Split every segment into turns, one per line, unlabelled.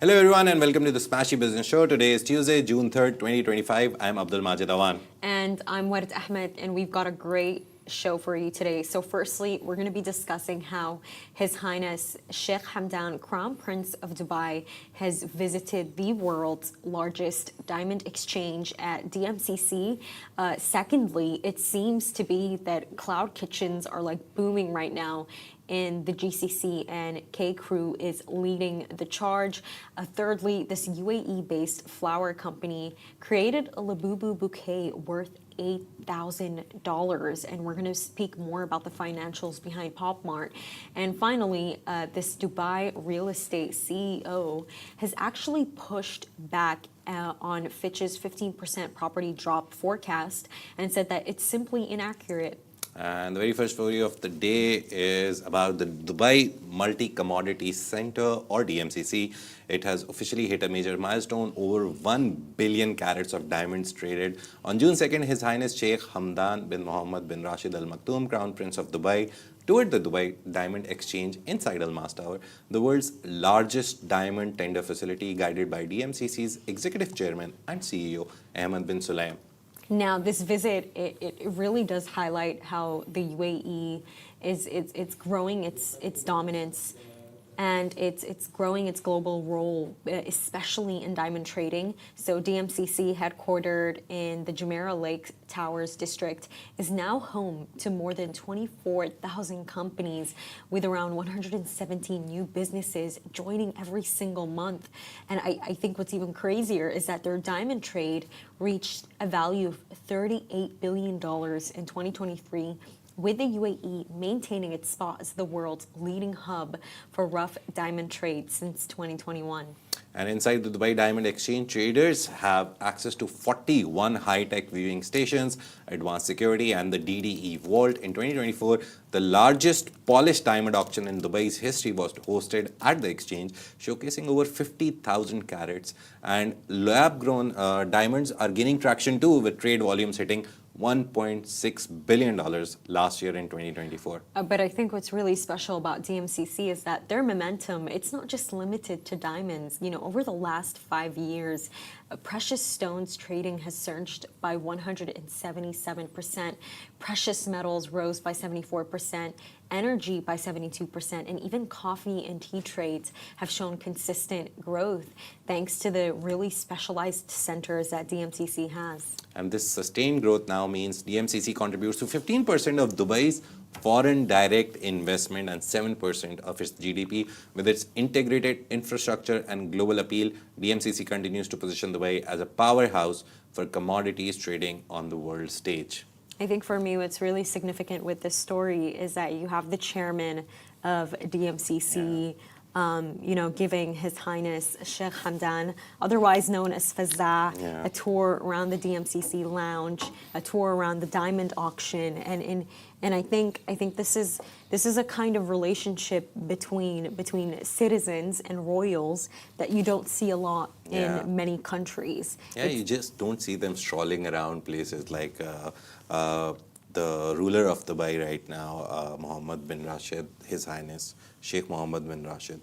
Hello everyone and welcome to the Smashi Business Show. Today is Tuesday, June 3rd, 2025. I'm Abdul Majid Awan.
And I'm Warid Ahmed, and we've got a great show for you today. So firstly, we're going to be discussing how His Highness Sheikh Hamdan, Crown Prince of Dubai, has visited the world's largest diamond exchange at DMCC. Secondly, it seems to be that cloud kitchens are like booming right now in the GCC, and Kaykroo is leading the charge. Thirdly, this UAE-based flower company created a Labubu Bouquet worth $8,000, and we're going to speak more about the financials behind Pop Mart. And finally, this Dubai real estate CEO has actually pushed back on Fitch's 15% property drop forecast and said that it's simply inaccurate.
And the very first story of the day is about the Dubai Multi-Commodity Center, or DMCC. It has officially hit a major milestone: over 1 billion carats of diamonds traded. On June 2nd, His Highness Sheikh Hamdan bin Mohammed bin Rashid Al Maktoum, Crown Prince of Dubai, toured the Dubai Diamond Exchange inside Al Mas Tower, the world's largest diamond tender facility, guided by DMCC's Executive Chairman and CEO, Ahmed bin Sulaim.
Now, this visit, it really does highlight how the UAE it's growing its dominance, and it's growing its global role, especially in diamond trading. So DMCC, headquartered in the Jumeirah Lake Towers district, is now home to more than 24,000 companies, with around 117 new businesses joining every single month. And I think what's even crazier is that their diamond trade reached a value of $38 billion in 2023, with the UAE maintaining its spot as the world's leading hub for rough diamond trade since 2021.
And inside the Dubai Diamond Exchange, traders have access to 41 high-tech viewing stations, advanced security, and the DDE Vault. In 2024, the largest polished diamond auction in Dubai's history was hosted at the exchange, showcasing over 50,000 carats. And lab-grown diamonds are gaining traction too, with trade volumes hitting $1.6 billion last year in 2024.
But I think what's really special about DMCC is that their momentum, it's not just limited to diamonds. You know, over the last 5 years, precious stones trading has surged by 177%. Precious metals rose by 74%. Energy by 72%, and even coffee and tea trades have shown consistent growth thanks to the really specialized centers that DMCC has.
And this sustained growth now means DMCC contributes to 15% of Dubai's foreign direct investment and 7% of its GDP. With its integrated infrastructure and global appeal, DMCC continues to position Dubai as a powerhouse for commodities trading on the world stage.
I think for me, what's really significant with this story is that you have the chairman of DMCC, giving His Highness Sheikh Hamdan, otherwise known as Fazza, a tour around the DMCC lounge, a tour around the diamond auction, and I think this is a kind of relationship between citizens and royals that you don't see a lot in many countries.
Yeah, you just don't see them strolling around places like the ruler of Dubai right now, Mohammed bin Rashid, His Highness Sheikh Mohammed bin Rashid.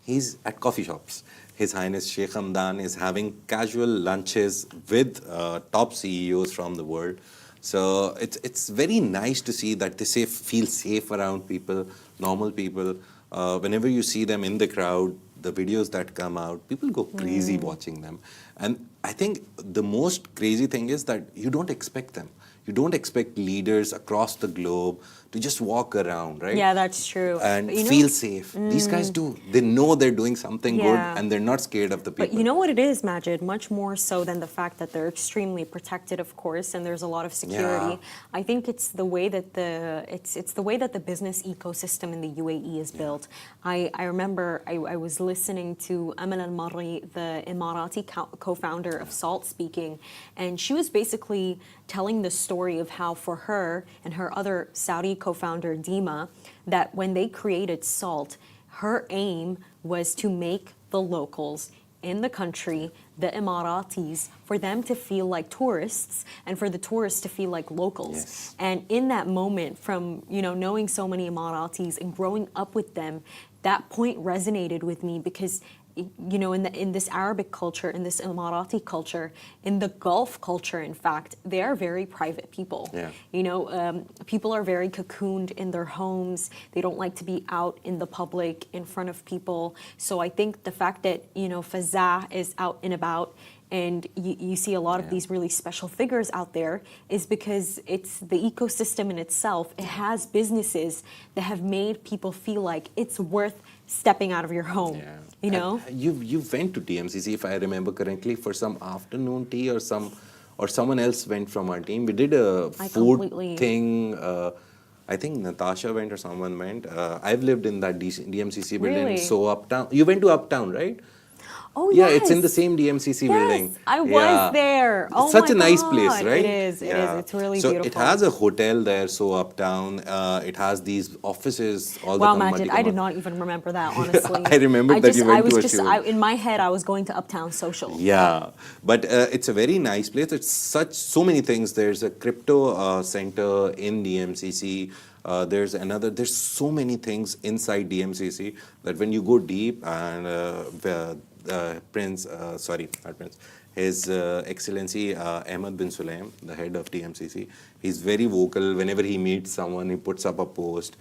He's at coffee shops. His Highness Sheikh Hamdan is having casual lunches with top CEOs from the world. So it's very nice to see that they feel safe around people, normal people. Whenever you see them in the crowd, the videos that come out, people go crazy watching them. And I think the most crazy thing is that you don't expect them. You don't expect leaders across the globe to just walk around, right?
Yeah, that's true.
And feel safe. These guys do. They know they're doing something good, and they're not scared of the people.
But you know what it is, Majid? Much more so than the fact that they're extremely protected, of course, and there's a lot of security. Yeah. I think it's the way that the business ecosystem in the UAE is built. I remember I was listening to Amal Al-Marri, the Emirati co-founder of Salt, speaking, and she was basically telling the story of how, for her and her other Saudi co-founder Dima, that when they created Salt, her aim was to make the locals in the country, the Emiratis, for them to feel like tourists and for the tourists to feel like locals.
Yes.
And in that moment, from knowing so many Emiratis and growing up with them, that point resonated with me because in this Arabic culture, in this Emirati culture, in the Gulf culture, in fact, they are very private people.
Yeah.
People are very cocooned in their homes. They don't like to be out in the public in front of people. So I think the fact that Fazza is out and about, and you see a lot of these really special figures out there, is because it's the ecosystem in itself. It has businesses that have made people feel like it's worth stepping out of your home.
Yeah.
You know?
You went to DMCC, if I remember correctly, for some afternoon tea, or someone else went from our team. We did a food thing. I think Natasha went or someone went. I've lived in that DMCC building,
Really?
so Uptown. You went to Uptown, right?
Oh,
Yeah,
yes.
it's in the same DMCC building.
Yes, I was there. Oh,
It's such
my
a nice
God.
place, right?
It is. It is. It's really
so
beautiful.
it has a hotel there, so Uptown. It has these offices. All
Wow,
the
Majid, I did not even remember that, honestly.
I remembered that you went to a show.
In my head, I was going to Uptown Social.
Yeah, but it's a very nice place. It's so many things. There's a crypto center in DMCC. There's so many things inside DMCC that when you go deep, and His Excellency Ahmed bin Sulaim, the head of DMCC, he's very vocal. Whenever he meets someone, he puts up a post.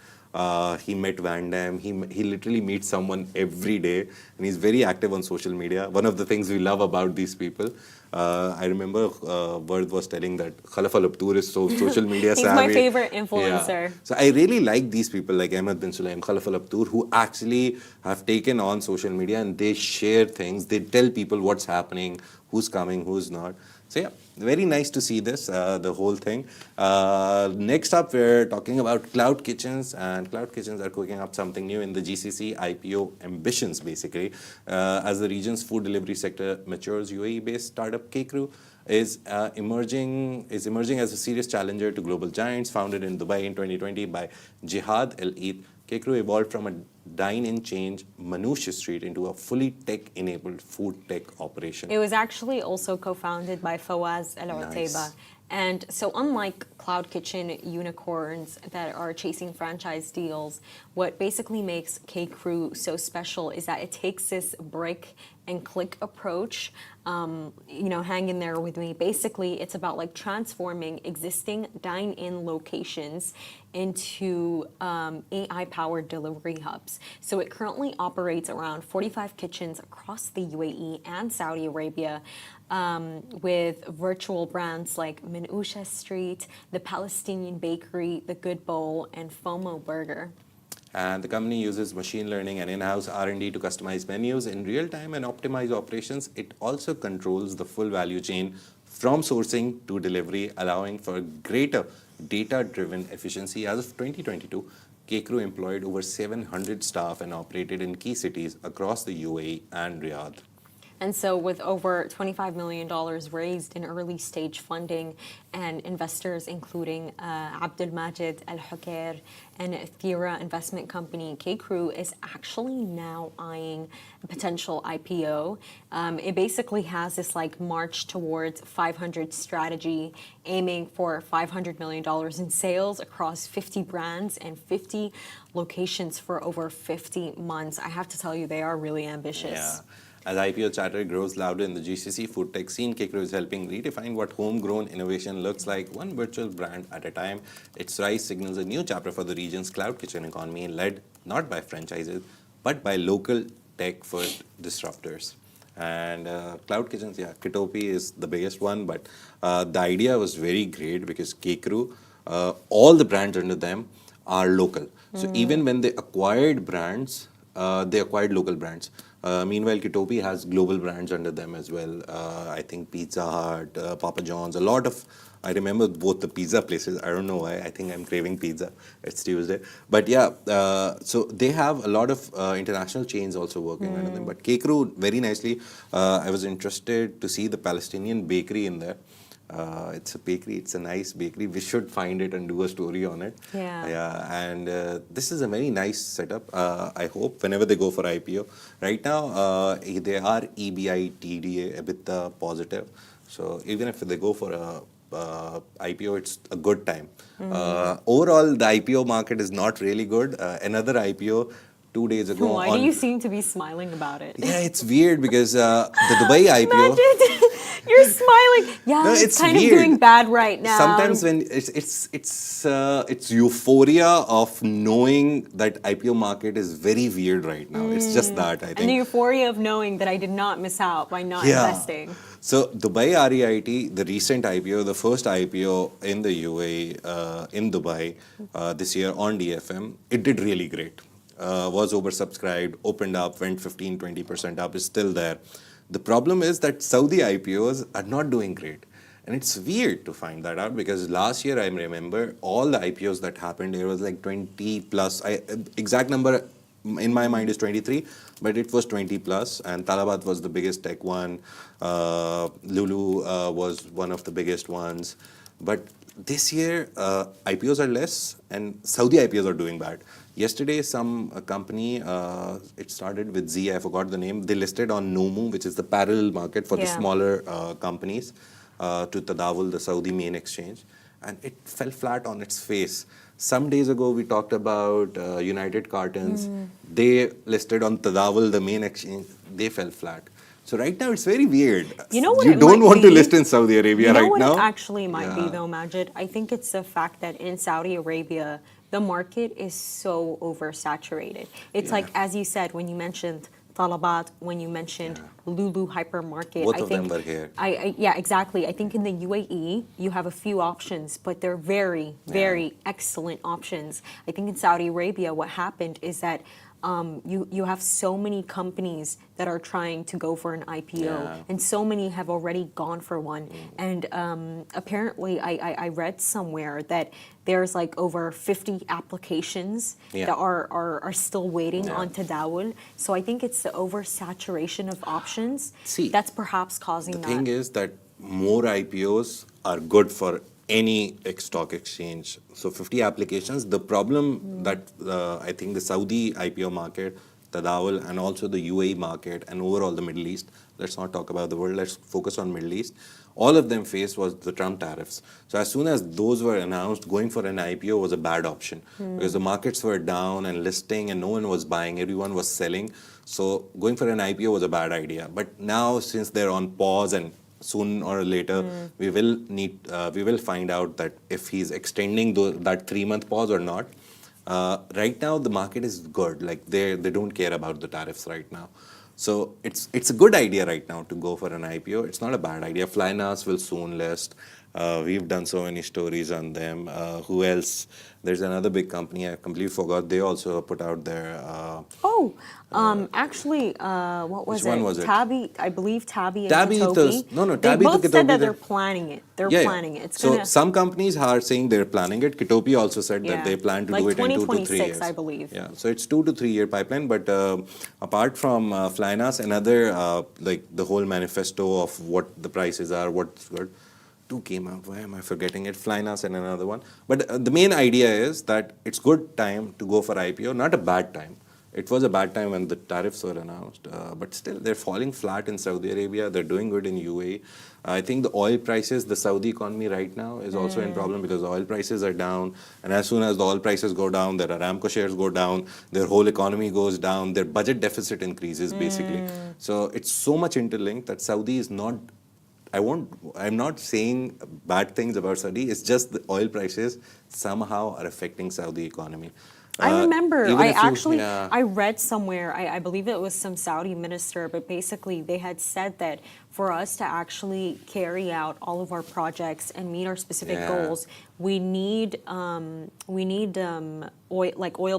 He met Van Damme. He literally meets someone every day, and he's very active on social media. One of the things we love about these people. I remember Vard was telling that Khalaf Al-Abtur is so social media savvy.
He's my favorite influencer.
Yeah. So I really like these people like Ahmed bin Sulaim, Khalaf Al-Abtur, who actually have taken on social media and they share things. They tell people what's happening, who's coming, who's not. So yeah, very nice to see this, the whole thing. Next up, we're talking about cloud kitchens, and cloud kitchens are cooking up something new in the GCC IPO ambitions, basically. As the region's food delivery sector matures, UAE-based startup Kaykroo is emerging as a serious challenger to global giants. Founded in Dubai in 2020 by Jihad El Eid, Kaykroo evolved from a dine-in chain, Manouche Street, into a fully tech-enabled food tech operation.
It was actually also co-founded by Fawaz Al Utaiba.
Nice.
And so unlike cloud kitchen unicorns that are chasing franchise deals, what basically makes Kaykroo so special is that it takes this brick and click approach. Hang in there with me. Basically, it's about like transforming existing dine-in locations into AI-powered delivery hubs. So it currently operates around 45 kitchens across the UAE and Saudi Arabia, with virtual brands like Manouche Street, the Palestinian Bakery, the Good Bowl, and FOMO Burger.
And the company uses machine learning and in-house R&D to customize menus in real time and optimize operations. It also controls the full value chain from sourcing to delivery, allowing for greater data-driven efficiency. As of 2022, Kaykroo employed over 700 staff and operated in key cities across the UAE and Riyadh.
And so with over $25 million raised in early stage funding and investors including Abdul Majid Al Hukair and Thera investment company, Kaykroo is actually now eyeing a potential IPO. It basically has this like march towards 500 strategy, aiming for $500 million in sales across 50 brands and 50 locations for over 50 months. I have to tell you, they are really ambitious.
Yeah. As IPO chatter grows louder in the GCC food tech scene, Kaykroo is helping redefine what homegrown innovation looks like, one virtual brand at a time. Its rise signals a new chapter for the region's cloud kitchen economy, led not by franchises, but by local tech-first disruptors. And cloud kitchens, yeah, Kitopi is the biggest one, but the idea was very great because Kaykroo, all the brands under them are local. So even when they acquired brands, they acquired local brands. Meanwhile, Kitopi has global brands under them as well. I think Pizza Hut, Papa John's, a lot of, I remember both the pizza places. I don't know why. I think I'm craving pizza. It's Tuesday. But yeah, so they have a lot of international chains also working under them. But Kaykroo, very nicely, I was interested to see the Palestinian bakery in there. It's a bakery. It's a nice bakery. We should find it and do a story on it.
Yeah.
And this is a very nice setup. I hope whenever they go for IPO. Right now, they are EBI, TDA, EBITDA positive. So even if they go for a IPO, it's a good time. Overall, the IPO market is not really good. Another IPO 2 days ago
Why do you seem to be smiling about it?
Yeah, it's weird because the Dubai IPO.
Imagine you're smiling. Yeah,
No,
it's
it's
kind of
weird.
doing bad right now.
Sometimes when it's euphoria of knowing that IPO market is very weird right now. It's just that I
and the
think.
euphoria of knowing that I did not miss out by not
Yeah.
investing.
So Dubai REIT, the recent IPO, the first IPO in the UAE in Dubai this year on DFM, it did really great. Was oversubscribed, opened up, went 15-20% up, is still there. The problem is that Saudi IPOs are not doing great. And it's weird to find that out because last year I remember all the IPOs that happened, it was like 20 plus. Exact number in my mind is 23, but it was 20 plus. And Talabat was the biggest tech one. Lulu was one of the biggest ones. But this year, IPOs are less and Saudi IPOs are doing bad. Yesterday, some company, it started with Z, I forgot the name, they listed on Nomu, which is the parallel market for the smaller companies, to Tadawul, the Saudi main exchange. And it fell flat on its face. Some days ago, we talked about United Cartons. They listed on Tadawul, the main exchange. They fell flat. So right now, it's very weird.
You know what
You
it
don't
might
want to
be?
list in Saudi Arabia right now.
You know what it actually might be
Yeah.
though, Majid? I think it's the fact that in Saudi Arabia, the market is so oversaturated. It's like, as you said, when you mentioned Talabat, when you mentioned Lulu hypermarket.
Both
I
of
think,
them were here.
Yeah, exactly. I think in the UAE, you have a few options, but they're very, very excellent options. I think in Saudi Arabia, what happened is that you have so many companies that are trying to go for an IPO, and so many have already gone for one. And apparently, I read somewhere that there's like over 50 applications that are still waiting on Tadawul. So I think it's the oversaturation of options that's perhaps causing that.
The thing is that more IPOs are good for any stock exchange. So 50 applications. The problem that I think the Saudi IPO market, Tadawul, and also the UAE market, and overall the Middle East, let's not talk about the world, let's focus on Middle East, all of them faced was the Trump tariffs. So as soon as those were announced, going for an IPO was a bad option because the markets were down and listing and no one was buying, everyone was selling. So going for an IPO was a bad idea. But now since they're on pause and soon or later we will find out that if he's extending that 3-month pause or not. Right now the market is good, like they don't care about the tariffs right now. So it's a good idea right now to go for an IPO. It's not a bad idea. Flynas will soon list. We've done so many stories on them. Who else? There's another big company, I completely forgot. They also put out their...
Actually, what was
which
it?
one was it?
Tabby, I believe Tabby and
Tabby,
Kitopi.
no,
They
Tabby
both
to
said
Kitopi,
that they're planning it. They're planning it. It's
so
gonna,
some companies are saying they're planning it. Kitopi also said that they plan to
like
do it in 2 to 3
2026,
years.
I believe.
Yeah, so it's 2 to 3 year pipeline. But apart from Flynas, another like the whole manifesto of what the prices are, what's good. 2 came out. Why am I forgetting it? Flynas and another one. But the main idea is that it's good time to go for IPO, not a bad time. It was a bad time when the tariffs were announced, but still they're falling flat in Saudi Arabia. They're doing good in UAE. I think the oil prices, the Saudi economy right now is also in problem because the oil prices are down. And as soon as the oil prices go down, their Aramco shares go down, their whole economy goes down, their budget deficit increases basically. So it's so much interlinked that Saudi is not... I'm not saying bad things about Saudi. It's just the oil prices somehow are affecting Saudi economy.
I remember,
Yeah.
I read somewhere, I believe it was some Saudi minister, but basically they had said that for us to actually carry out all of our projects and meet our specific goals, we need oil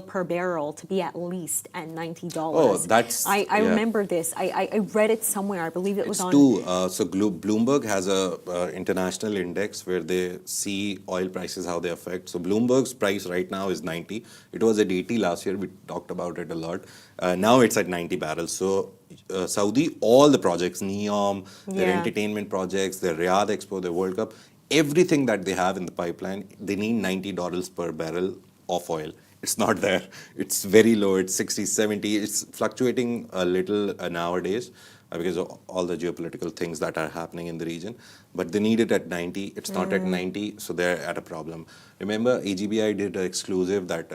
per barrel to be at least at $90.
Oh, that's...
I remember this. I read it somewhere. I believe it was on...
So Bloomberg has a international index where they see oil prices, how they affect. So Bloomberg's price right now is 90. It was at 80 last year. We talked about it a lot. Now it's at 90 barrels. So Saudi, all the projects, NEOM, their entertainment projects, their Riyadh Expo, their World Cup, everything that they have in the pipeline, they need $90 per barrel of oil. It's not there. It's very low. It's 60, 70. It's fluctuating a little nowadays because of all the geopolitical things that are happening in the region. But they need it at 90. It's not at 90, so they're at a problem. Remember, AGBI did an exclusive that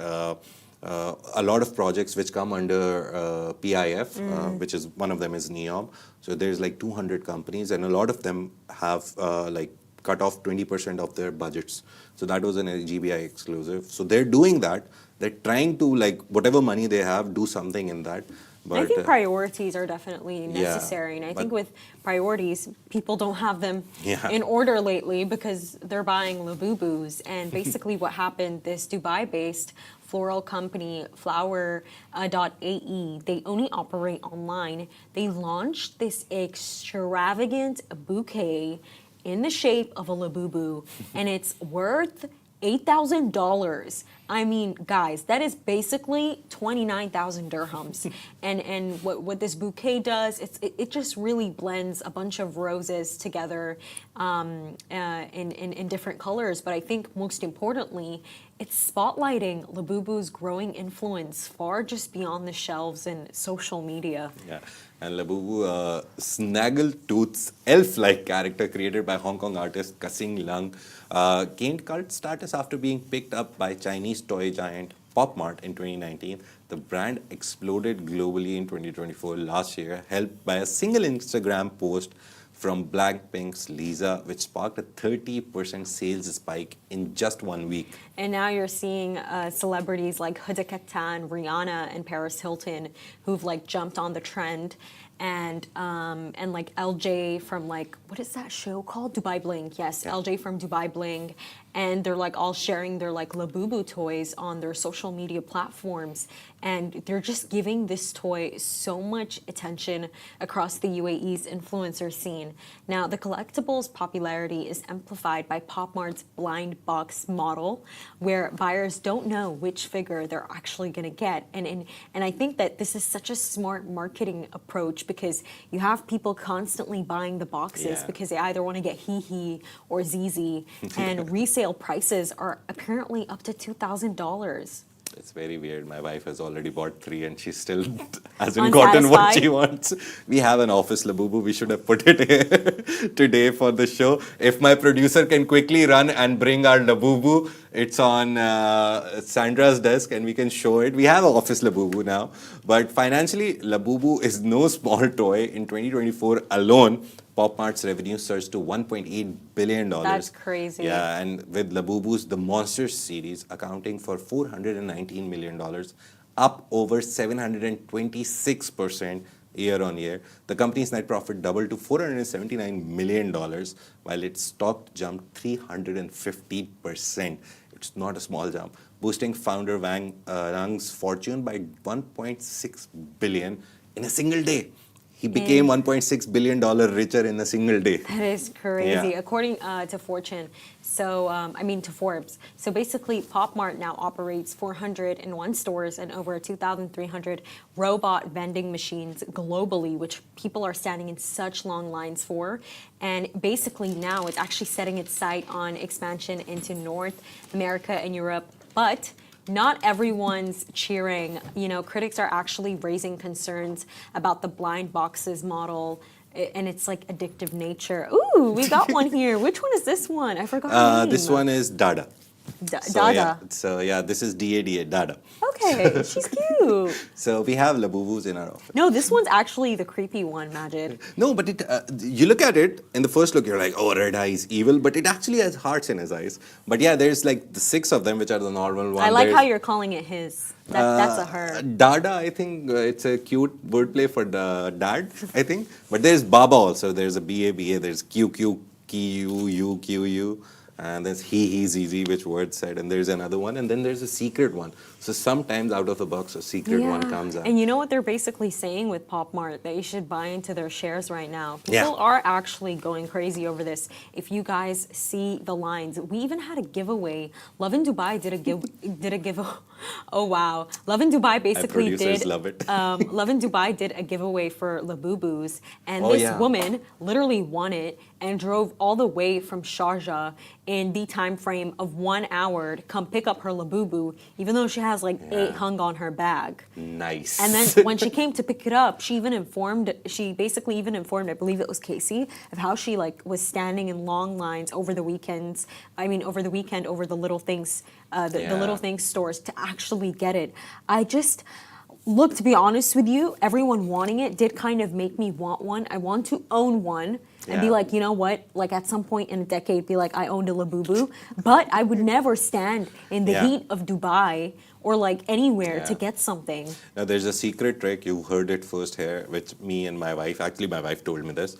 a lot of projects which come under PIF, which is one of them is NEOM. So there's like 200 companies, and a lot of them have like cut off 20% of their budgets. So that was an GBI exclusive. So they're doing that. They're trying to, like, whatever money they have, do something in that. But
I think priorities are definitely necessary.
Yeah,
and I think with priorities, people don't have them
Yeah.
in order lately because they're buying Labubus. And basically what happened, this Dubai-based floral company, Flower.ae, they only operate online. They launched this extravagant bouquet in the shape of a Labubu, and it's worth $8,000. I mean, guys, that is basically 29,000 dirhams. And what this bouquet does, it just really blends a bunch of roses together in different colors. But I think most importantly, it's spotlighting Labubu's growing influence far just beyond the shelves and social media.
Yeah, and Labubu, Snaggletooth's elf-like character created by Hong Kong artist Kasing Lung, gained cult status after being picked up by Chinese toy giant Pop Mart in 2019. The brand exploded globally in 2024 last year, helped by a single Instagram post from Blackpink's Lisa, which sparked a 30% sales spike in just 1 week.
And now you're seeing celebrities like Huda Kattan, Rihanna, and Paris Hilton who've like jumped on the trend, and like LJ from like, what is that show called? Dubai Bling. Yes,
Yeah.
LJ from Dubai Bling, and they're like all sharing their like Labubu toys on their social media platforms, and they're just giving this toy so much attention across the UAE's influencer scene. Now, the collectibles' popularity is amplified by Pop Mart's blind box model, where buyers don't know which figure they're actually going to get. And I think that this is such a smart marketing approach, because you have people constantly buying the boxes
Yeah.
because they either want to get Hee or Zizi, and resale prices are apparently up to $2,000.
It's very weird. My wife has already bought 3 and she still hasn't gotten what she
Unsatisfied?
wants. We have an office Labubu. We should have put it here today for the show. If my producer can quickly run and bring our Labubu, it's on Sandra's desk and we can show it. We have an office Labubu now. But financially, Labubu is no small toy. In 2024 alone, Pop Mart's revenue surged to $1.8 billion.
That's crazy.
Yeah, and with Labubu's The Monsters series accounting for $419 million, up over 726% year on year. The company's net profit doubled to $479 million, while its stock jumped 350%. It's not a small jump, boosting founder Wang's fortune by $1.6 billion in a single day. He became $1.6 billion richer in a single day.
That is crazy.
Yeah.
According to Fortune, to Forbes. So basically, Pop Mart now operates 401 stores and over 2,300 robot vending machines globally, which people are standing in such long lines for. And basically now it's actually setting its sight on expansion into North America and Europe. But not everyone's cheering. You know, critics are actually raising concerns about the blind boxes model and its like addictive nature. Ooh, we got one here. Which one is this one? I forgot her name.
This one is Dada.
Dada.
So yeah, this is DADA, Dada.
Okay, she's cute.
So we have Labubus in our office.
No, this one's actually the creepy one, Majid.
No, but you look at it, in the first look, you're like, oh, Red Eye is evil, but it actually has hearts in his eyes. But yeah, there's like the 6 of them, which are the normal ones.
I like how you're calling it his. That's a her.
Dada, I think it's a cute wordplay for the dad, I think. But there's Baba also. There's a BABA, there's QQ, QU, QU. And there's he, ZZ, which word said, and there's another one, and then there's a secret one. So sometimes out of the box, a secret one comes out.
And you know what they're basically saying with Pop Mart? That you should buy into their shares right now. People
Yeah.
are actually going crazy over this. If you guys see the lines, we even had a giveaway. Love in Dubai did a oh wow. Love in Dubai basically
producers
did.
love it.
Love in Dubai did a giveaway for Labubus, and
Oh,
this
yeah.
woman literally won it and drove all the way from Sharjah in the time frame of 1 hour to come pick up her Labubu, even though she has like 8 hung on her bag.
Nice.
And then when she came to pick it up, she basically even informed, I believe it was Casey, of how she like was standing in long lines over the weekend, over the Little Things, the Little Things stores to actually get it. Look, to be honest with you, everyone wanting it did kind of make me want one. I want to own one and be like, you know what? Like at some point in a decade, be like, I owned a Labubu. But I would never stand in the heat of Dubai or like anywhere to get something.
Now, there's a secret trick. You heard it first here with me and my wife. Actually, my wife told me this.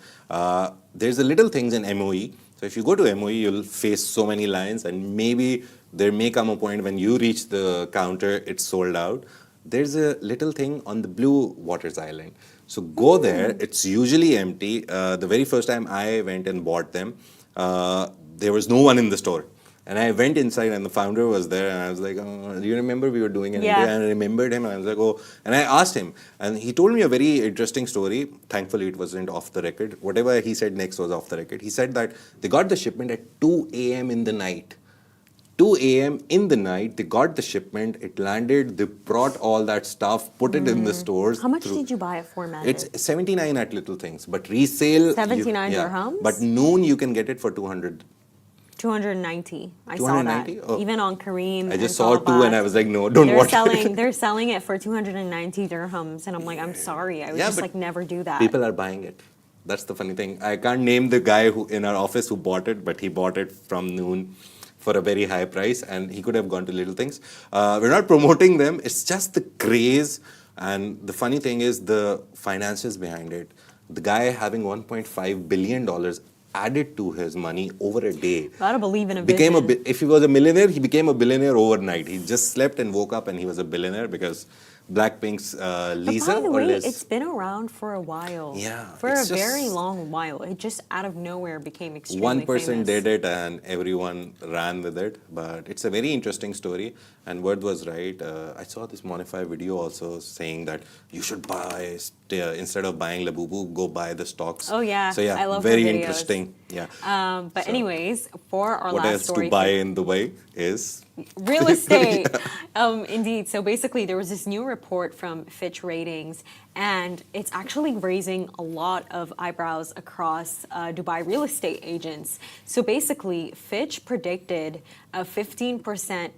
There's a little things in MOE. So if you go to MOE, you'll face so many lines, and maybe there may come a point when you reach the counter, it's sold out. There's a little thing on the Blue Waters Island. So go there. It's usually empty. The very first time I went and bought them, there was no one in the store. And I went inside and the founder was there, and I was like, oh, do you remember we were doing an India? And I remembered him, and I was like, oh. And I asked him, and he told me a very interesting story. Thankfully, it wasn't off the record. Whatever he said next was off the record. He said that they got the shipment at 2 a.m. in the night. 2 a.m. in the night, they got the shipment, it landed, they brought all that stuff, put it in the stores.
How much did you buy it for, Magic?
It's 79 at Little Things, but resale...
79 dirhams?
But noon, you can get it for 200.
290. I
290?
saw that. Even on Kareem.
I just saw 2 and I was like, no, don't watch it.
They're selling it for 290 dirhams. And I'm like, I'm sorry. I would just like never do that.
People are buying it. That's the funny thing. I can't name the guy who in our office who bought it, but he bought it from noon for a very high price, and he could have gone to Little Things. We're not promoting them. It's just the craze. And the funny thing is the finances behind it. The guy having $1.5 billion added to his money over a day.
Gotta believe in a vision.
If he was a millionaire, he became a billionaire overnight. He just slept and woke up and he was a billionaire because Blackpink's Lisa.
But by the way, it's been around for a while.
Yeah.
For a very long while. It just out of nowhere became extremely
One person
famous.
did it and everyone ran with it. But it's a very interesting story. And Word was right. I saw this Monify video also saying that you should buy, instead of buying Labubu, go buy the stocks.
Oh yeah,
so yeah,
I love
very
her videos.
interesting. Yeah.
But anyways, for our
what
last
else
story.
to buy in Dubai is
real estate. Indeed. So basically, there was this new report from Fitch Ratings, and it's actually raising a lot of eyebrows across Dubai real estate agents. So basically, Fitch predicted a 15%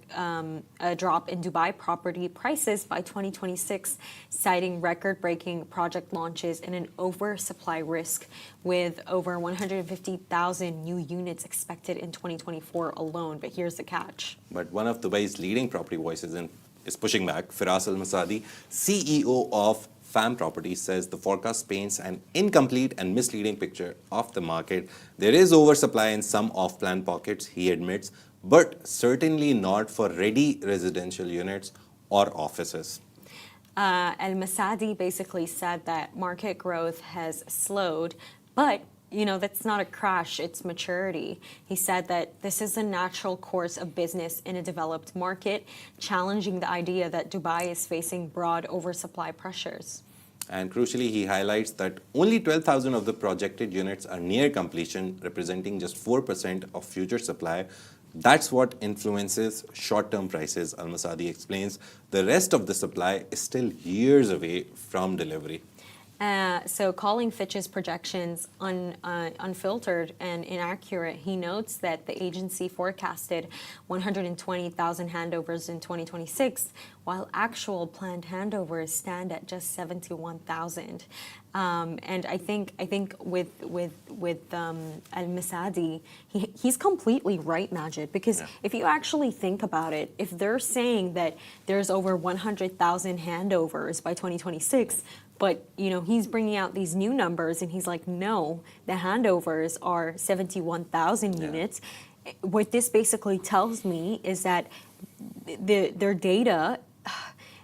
drop in Dubai property prices by 2026, citing record-breaking project launches and an oversupply risk, with over 150,000 new units expected in 2024 alone. But here's the catch.
But one of Dubai's leading property voices is pushing back. Firas Al-Masadi, CEO of FAM Properties, says the forecast paints an incomplete and misleading picture of the market. There is oversupply in some off-plan pockets, he admits, but certainly not for ready residential units or offices.
Al-Masadi basically said that market growth has slowed, but that's not a crash, it's maturity. He said that this is a natural course of business in a developed market, challenging the idea that Dubai is facing broad oversupply pressures.
And crucially, he highlights that only 12,000 of the projected units are near completion, representing just 4% of future supply. That's what influences short-term prices, Al-Masadi explains. The rest of the supply is still years away from delivery.
So calling Fitch's projections unfiltered and inaccurate, he notes that the agency forecasted 120,000 handovers in 2026, while actual planned handovers stand at just 71,000. And I think with Al-Masadi, he's completely right, Majid, because if you actually think about it, if they're saying that there's over 100,000 handovers by 2026, but he's bringing out these new numbers and he's like, no, the handovers are 71,000 units. What this basically tells me is that their data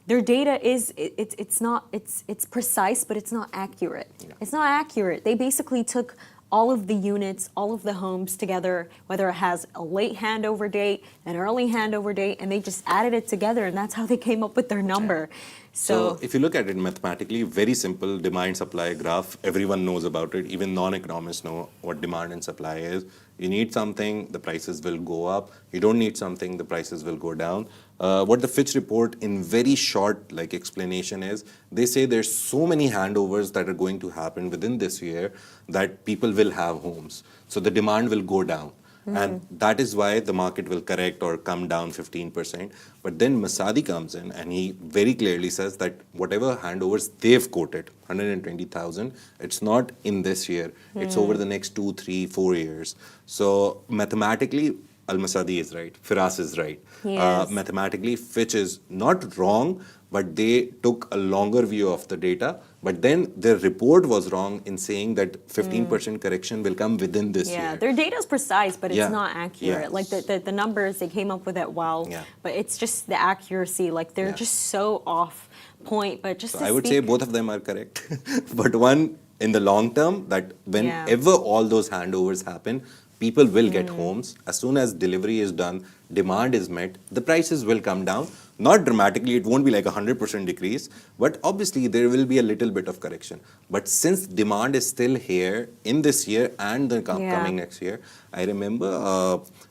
is it's precise, but it's not accurate. It's not accurate. They basically took all of the units, all of the homes together, whether it has a late handover date, an early handover date, and they just added it together, and that's how they came up with their number.
So if you look at it mathematically, very simple demand-supply graph. Everyone knows about it. Even non-economists know what demand and supply is. You need something, the prices will go up. You don't need something, the prices will go down. What the Fitch report in very short explanation is, they say there's so many handovers that are going to happen within this year that people will have homes. So the demand will go down. And that is why the market will correct or come down 15%. But then Masadi comes in and he very clearly says that whatever handovers they've quoted, 120,000, it's not in this year, it's over the next 2, 3, 4 years. So mathematically, Al-Masadi is right, Firas is right.
Yes.
Mathematically, Fitch is not wrong, but they took a longer view of the data. But then their report was wrong in saying that 15% correction will come within this
Yeah,
year.
their data is precise, but it's
Yeah.
not accurate.
Yeah.
Like the numbers, they came up with it well,
Yeah.
but it's just the accuracy. Like they're
Yeah.
just so off point. But just
So
to
I would say
speak-
both of them are correct. But one, in the long term, that whenever all those handovers happen, people will get homes. As soon as delivery is done, demand is met, the prices will come down. Not dramatically, it won't be like 100% decrease, but obviously there will be a little bit of correction. But since demand is still here in this year and the coming next year, I remember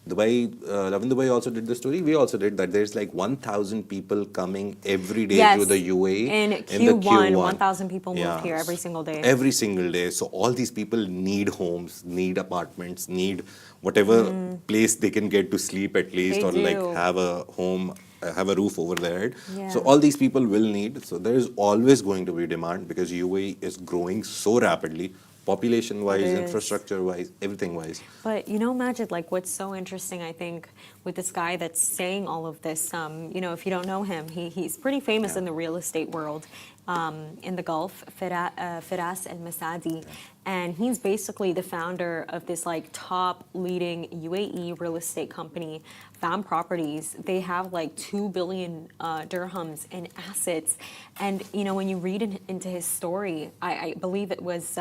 Dubai, Love in Dubai also did the story. We also did that. There's like 1,000 people coming every day
Yes.
to the UAE.
In
the
Q1, 1,000 people move here every single day.
Every single day. So all these people need homes, need apartments, need whatever place they can get to sleep at least,
They
or like
do.
have a home, have a roof over their head.
Yeah.
So all these people will need. So there is always going to be demand because UAE is growing so rapidly, population-wise,
It is.
infrastructure-wise, everything-wise.
But you know, Majid, like what's so interesting, I think, with this guy that's saying all of this, you know, if you don't know him, he's pretty famous in the real estate world, in the Gulf, Firas El Masadi. And he's basically the founder of this like top leading UAE real estate company, Fam Properties. They have like 2 billion dirhams in assets. And, you know, when you read into his story, I believe it was,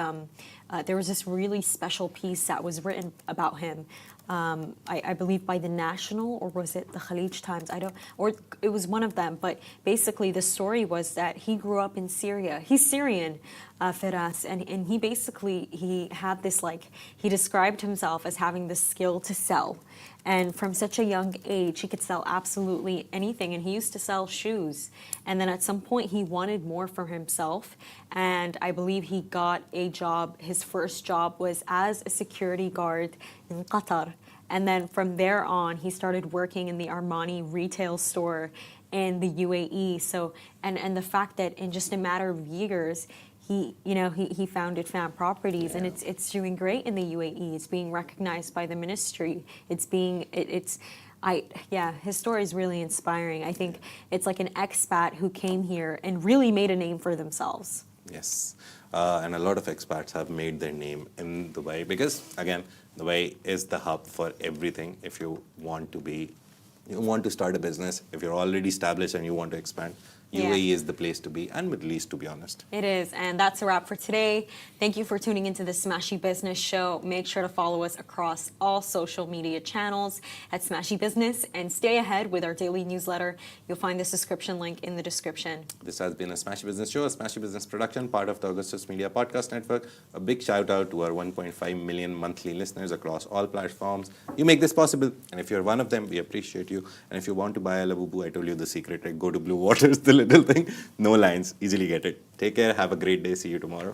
there was this really special piece that was written about him. I believe by the National, or was it the Khalij Times? Or it was one of them. But basically, the story was that he grew up in Syria. He's Syrian, Firas, and he basically he had this like he described himself as having the skill to sell, and from such a young age, he could sell absolutely anything. And he used to sell shoes, and then at some point, he wanted more for himself, and I believe he got a job. His first job was as a security guard in Qatar. And then from there on, he started working in the Armani retail store in the UAE. So, and the fact that in just a matter of years, he founded Fam Properties, and it's doing great in the UAE. It's being recognized by the ministry. His story is really inspiring. I think it's like an expat who came here and really made a name for themselves.
Yes, and a lot of expats have made their name in Dubai because, again, Dubai is the hub for everything. If you want to start a business, if you're already established and you want to expand, UAE is the place to be, and Middle East, to be honest.
It is, and that's a wrap for today. Thank you for tuning into the Smashi Business Show. Make sure to follow us across all social media channels at Smashi Business, and stay ahead with our daily newsletter. You'll find the subscription link in the description.
This has been a Smashi Business Show, a Smashi Business production, part of the Augustus Media Podcast Network. A big shout out to our 1.5 million monthly listeners across all platforms. You make this possible, and if you're one of them, we appreciate you. And if you want to buy a Labubu, I told you the secret, right? Go to Blue Waters, the little thing, no lines, easily get it. Take care, have a great day, see you tomorrow.